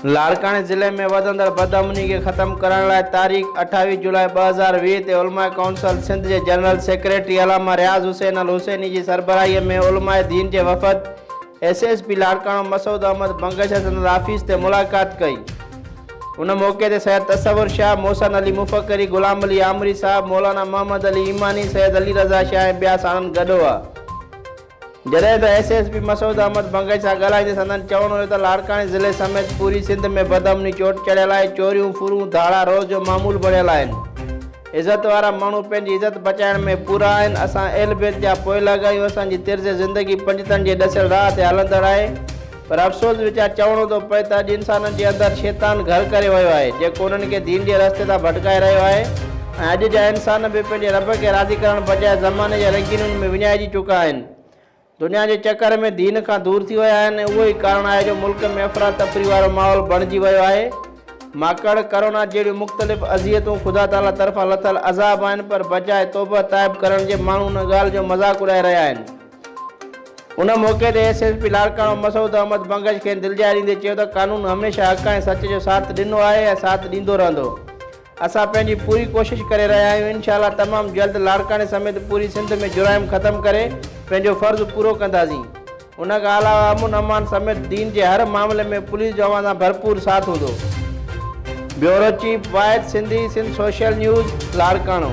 लाड़काने जिले में वधंदड़ बदअमनी के ख़त्म करण लाइ तारीख़ 28 जुलाई 2020 ते उलमा काउंसिल सिंध के जनरल सेक्रेटरी अलामा रियाज़ हुसैन अल हुसैनी की सरबराही में उलमा दीन के वफ़द SSP लाड़कानो मसूद अहमद बंगश हसन ऑफिस ते मुलाकात कई। उन मौके ते सैयद तसव्वुर शाह, मोहसन अली मुफ़क्करी, गुलाम अली आमरी साहब, मौलाना मोहम्मद अली ईमानी, सैयद अली रज़ा शाह ऐं ॿिया साणनि गॾु हुआ। जॾहिं त SSP मसूद अहमद बंगश सां ॻाल्हाईंदे संदनि चवणो हुयो त लाड़काने ज़िले समेत पूरी सिंध में बदअमनी चोट चढ़ियल आहे। चोरियूं, फुरूं, धाड़ा रोज़ जो मामूल बणियल आहिनि। इज़त वारा माण्हू पंहिंजी इज़त बचाइण में पूरा आहिनि। असां एल बेत जा पोइ लॻायूं। असांजी तिर्ज़ ज़िंदगी पंजतनि जे ॾसियल राह ते हलंदड़ आहे। पर अफ़सोस वीचार चवणो थो पए त अॼु इंसाननि जे अंदरि शैतान घर करे वियो आहे, जेको उन्हनि खे दीन जे रस्ते तां भटकाए रहियो आहे। ऐं अॼु जा इंसान बि पंहिंजे रब खे राज़ी करण बजाए ज़माने जे रंगीनुनि में विञाइजी चुका आहिनि। दुनिया के चक्कर में दीन का दूर थी विया आहिनि। उहो ई कारण आहे जो मुल्क में अफरा तफरी वारो माहौल बणिजी वियो आहे। माकड़, कोरोना जहिड़ियूं मुख़्तलिफ़ अज़ियतूं ख़ुदा ताला तरफ़ां लथल अज़ाब आहिनि, पर बजाए तौबा ताइब करण जे माण्हू उन ॻाल्हि जो मज़ाक उड़ाए रहिया आहिनि। उन मौके ते SSP लाड़कानो मसूद अहमद बंगश खे दिलजाए ॾींदे चयो त कानून हमेशह हक़ ऐं सच जो साथ ॾिनो आहे ऐं साथ ॾींदो रहंदो। असां पंहिंजी पूरी कोशिश करे रहिया आहियूं। इंशाअल्लाह तमामु जल्द लाड़काने समेत पूरी सिंध में जुराइम ख़त्म करे पंहिंजो फ़र्ज़ु पूरो कंदासीं। उन खां अलावा अमन अमान समेत दीन जे हर मामले में पुलिस जो अवां सां भरपूर साथ हूंदो। ब्यूरो चीफ वाहिद सिंधी, सिंध सोशल न्यूज़, लाड़कानो।